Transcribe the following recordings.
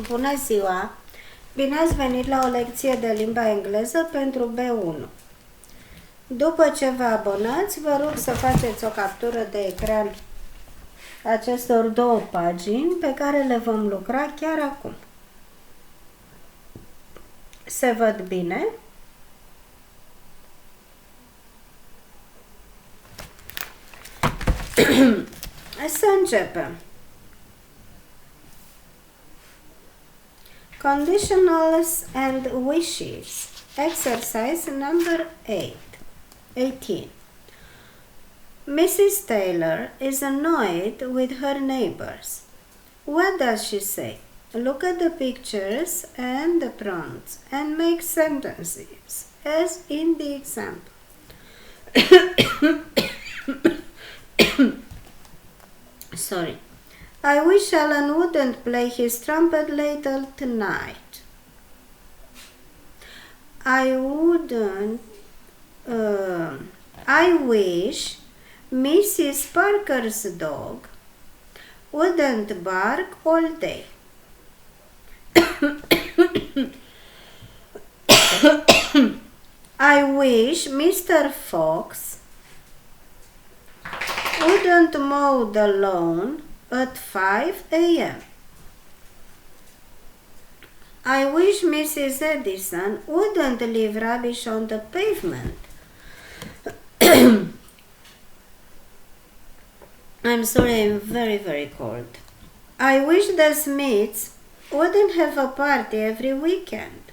Bună ziua! Bine ați venit la o lecție de limba engleză pentru B1. După ce vă abonați, vă rog să faceți o captură de ecran acestor două pagini pe care le vom lucra chiar acum. Se văd bine? Să începem. Conditionals and wishes. Exercise number 18. Mrs. Taylor is annoyed with her neighbors. What does she say? Look at the pictures and the prompts and make sentences as in the example. Sorry. I wish Alan wouldn't play his trumpet later tonight. I wish Mrs. Parker's dog wouldn't bark all day. I wish Mr. Fox wouldn't mow the lawn at 5 a.m. I wish Mrs. Edison wouldn't leave rubbish on the pavement. I'm sorry, I'm very cold. I wish the Smiths wouldn't have a party every weekend.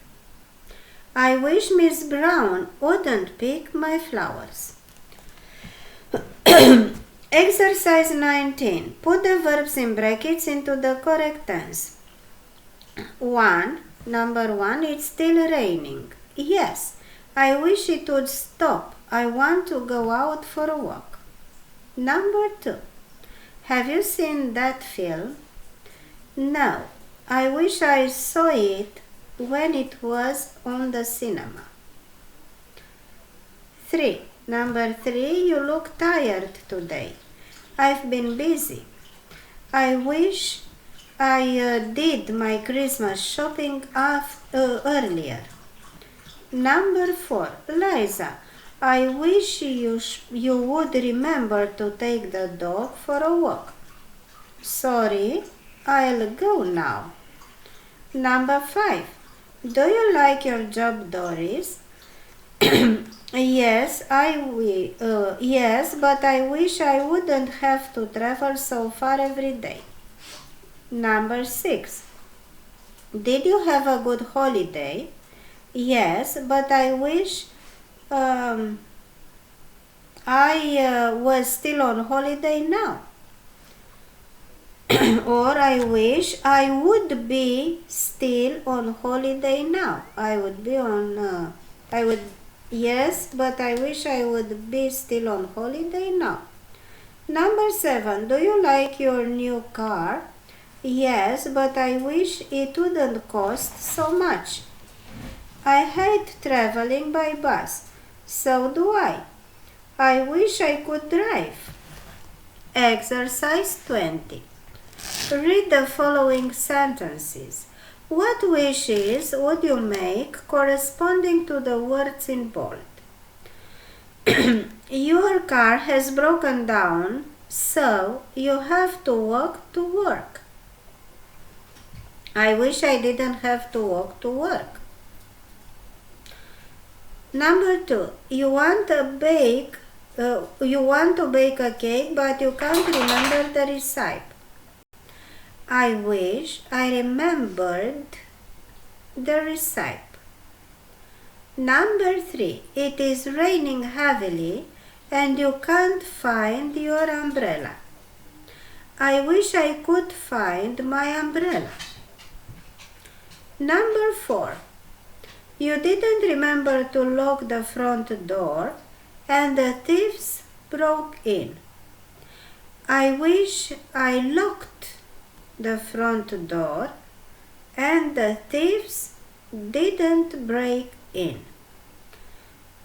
I wish Miss Brown wouldn't pick my flowers. Exercise 19. Put the verbs in brackets into the correct tense. Number 1, it's still raining. Yes, I wish it would stop. I want to go out for a walk. Number 2, have you seen that film? No, I wish I saw it when it was on the cinema. Number 3, you look tired today. I've been busy. I wish I did my Christmas shopping earlier. Number 4, Liza, I wish you would remember to take the dog for a walk. Sorry, I'll go now. Number 5, do you like your job, Doris? Yes, yes, but I wish I wouldn't have to travel so far every day. Number 6, did you have a good holiday? Yes, but I wish I was still on holiday now. Or I wish I would be still on holiday now. Yes, but I wish I would be still on holiday now. Number 7, do you like your new car? Yes, but I wish it wouldn't cost so much. I hate traveling by bus. So do I. I wish I could drive. Exercise 20. Read the following sentences. What wishes would you make corresponding to the words in bold? Your car has broken down, so you have to walk to work. I wish I didn't have to walk to work. Number 2, you want to bake a cake, but you can't remember the recipe. I wish I remembered the recipe. Number 3, it is raining heavily and you can't find your umbrella. I wish I could find my umbrella. Number 4, you didn't remember to lock the front door and the thieves broke in. I wish I locked the front door and the thieves didn't break in.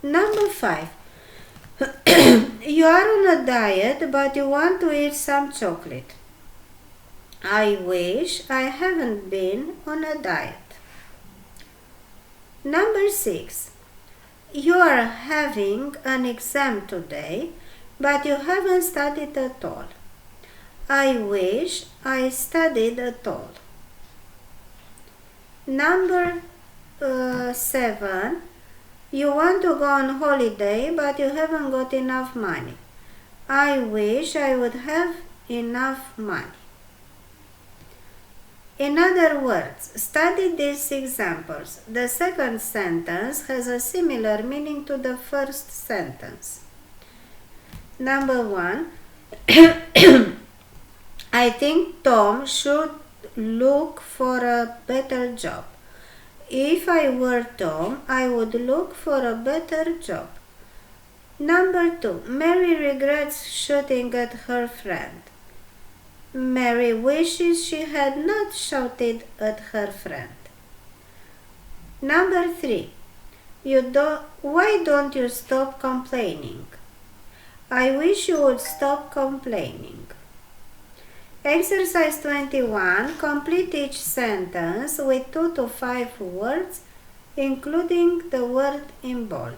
Number 5, you are on a diet but you want to eat some chocolate. I wish I haven't been on a diet. Number 6. You are having an exam today, but you haven't studied at all. I wish I studied at all. Number 7. You want to go on holiday, but you haven't got enough money. I wish I would have enough money. In other words, study these examples. The second sentence has a similar meaning to the first sentence. Number 1. I think Tom should look for a better job. If I were Tom, I would look for a better job. Number 2. Mary regrets shooting at her friend. Mary wishes she had not shouted at her friend. Number 3. Why don't you stop complaining? I wish you would stop complaining. Exercise 21. Complete each sentence with 2 to 5 words, including the word in bold.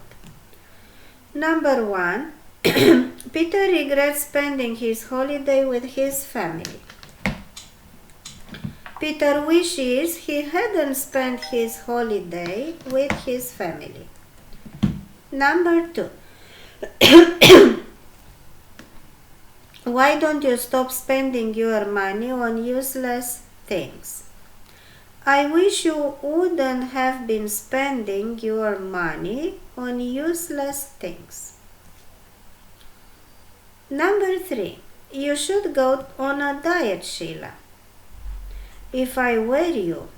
Number 1. Peter regrets spending his holiday with his family. Peter wishes he hadn't spent his holiday with his family. Number 2. Why don't you stop spending your money on useless things? I wish you wouldn't have been spending your money on useless things. Number 3. You should go on a diet, Sheila. If I were you,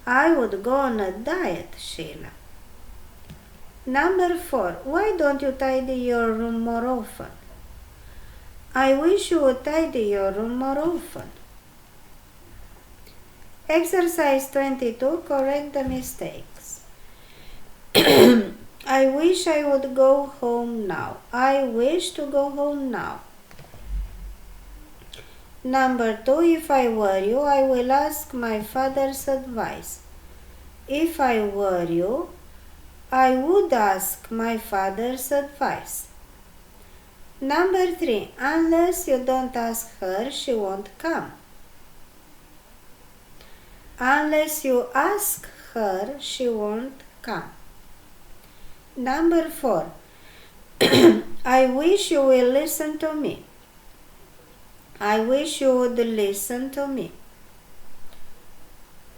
I would go on a diet, Sheila. Number 4. Why don't you tidy your room more often? I wish you would tidy your room more often. Exercise 22. Correct the mistakes. I wish I would go home now. I wish to go home now. Number 2. If I were you, I will ask my father's advice. If I were you, I would ask my father's advice. Number 3. Unless you don't ask her, she won't come. Unless you ask her, she won't come. Number 4. I wish you will listen to me. I wish you would listen to me.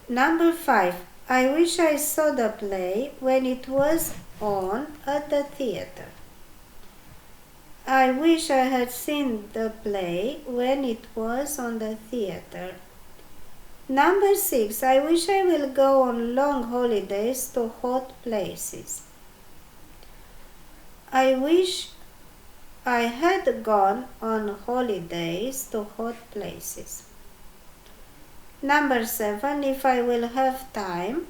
Number 5. I wish I saw the play when it was on at the theater. I wish I had seen the play when it was on the theater. Number 6. I wish I will go on long holidays to hot places. I wish I had gone on holidays to hot places. Number 7. If I will have time,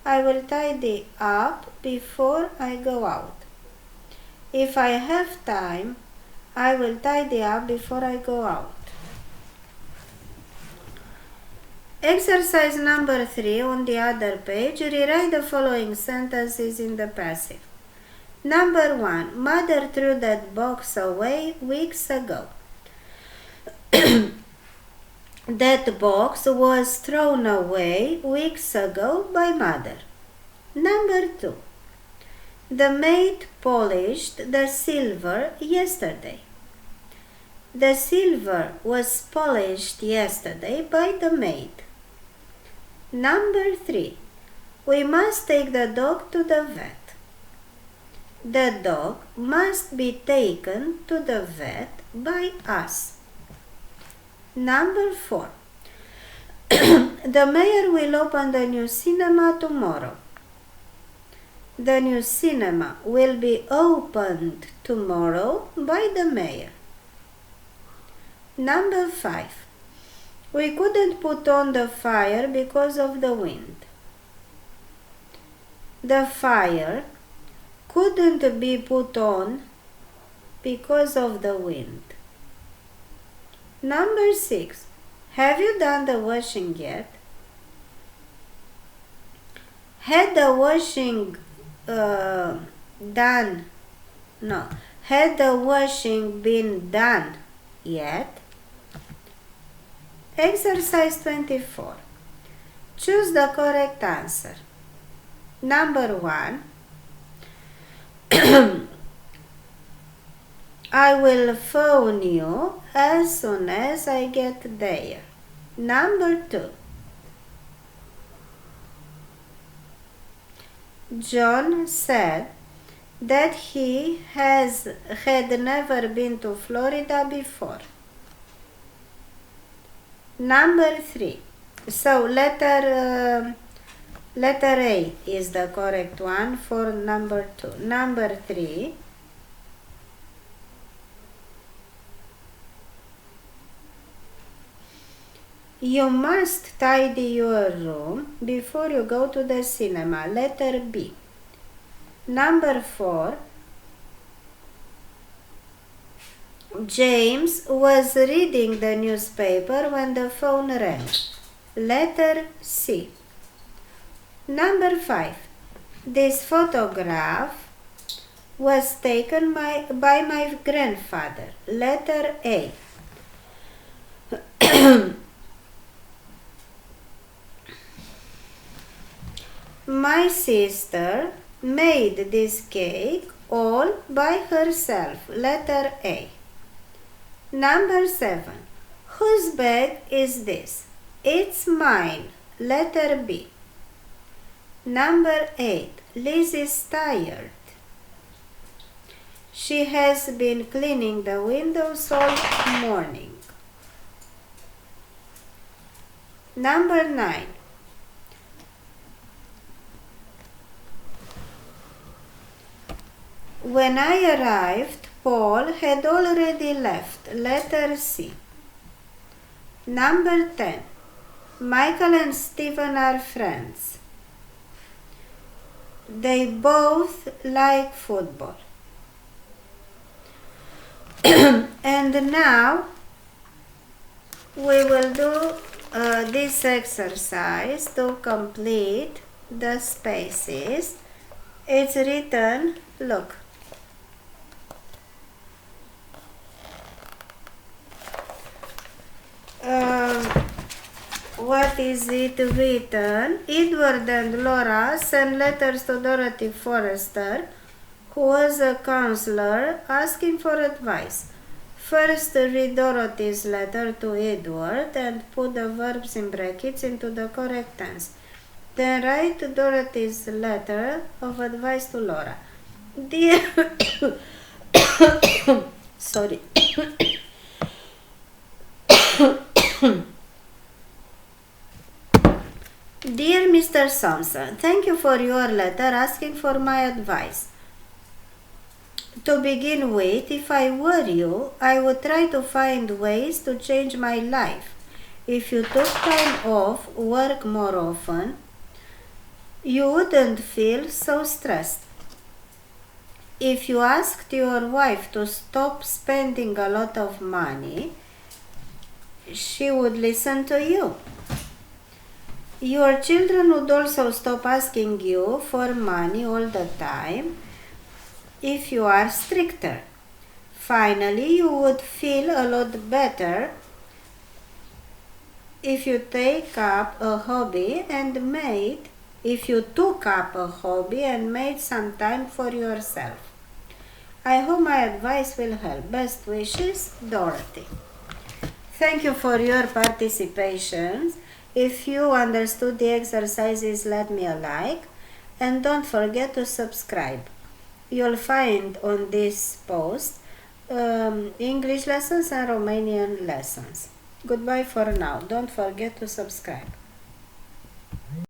I will tidy up before I go out. If I have time, I will tidy up before I go out. Exercise number 3 on the other page. Rewrite the following sentences in the passive. Number 1. Mother threw that box away weeks ago. That box was thrown away weeks ago by mother. Number 2. The maid polished the silver yesterday. The silver was polished yesterday by the maid. Number 3. We must take the dog to the vet. The dog must be taken to the vet by us. Number 4. The mayor will open the new cinema tomorrow. The new cinema will be opened tomorrow by the mayor. Number 5. We couldn't put on the fire because of the wind. The fire couldn't be put on because of the wind. Number 6. Have you done the washing yet? Had the washing done? No. Had the washing been done yet? Exercise 24. Choose the correct answer. Number 1. I will phone you as soon as I get there. Number 2. John said that he had never been to Florida before. Number 3. So letter A is the correct one for number 2. Number 3. You must tidy your room before you go to the cinema. Letter B. Number 4. James was reading the newspaper when the phone rang. Letter C. Number 5. This photograph was taken by my grandfather. Letter A. My sister made this cake all by herself. Letter A. Number 7. Whose bag is this? It's mine. Letter B. Number 8. Liz is tired. She has been cleaning the windows all morning. Number 9. When I arrived, Paul had already left. Letter C. Number 10. Michael and Stephen are friends. They both like football. And now we will do this exercise to complete the spaces. It's written, look. What is it written? Edward and Laura sent letters to Dorothy Forrester, who was a counselor, asking for advice. First, read Dorothy's letter to Edward and put the verbs in brackets into the correct tense. Then write Dorothy's letter of advice to Laura. Dear sorry. Dear Mr. Thompson, thank you for your letter asking for my advice. To begin with, if I were you, I would try to find ways to change my life. If you took time off, work more often, you wouldn't feel so stressed. If you asked your wife to stop spending a lot of money, she would listen to you. Your children would also stop asking you for money all the time if you are stricter. Finally, you would feel a lot better if you took up a hobby and made some time for yourself. I hope my advice will help. Best wishes, Dorothy. Thank you for your participation. If you understood the exercises, let me a like and don't forget to subscribe. You'll find on this post English lessons and Romanian lessons. Goodbye for now. Don't forget to subscribe.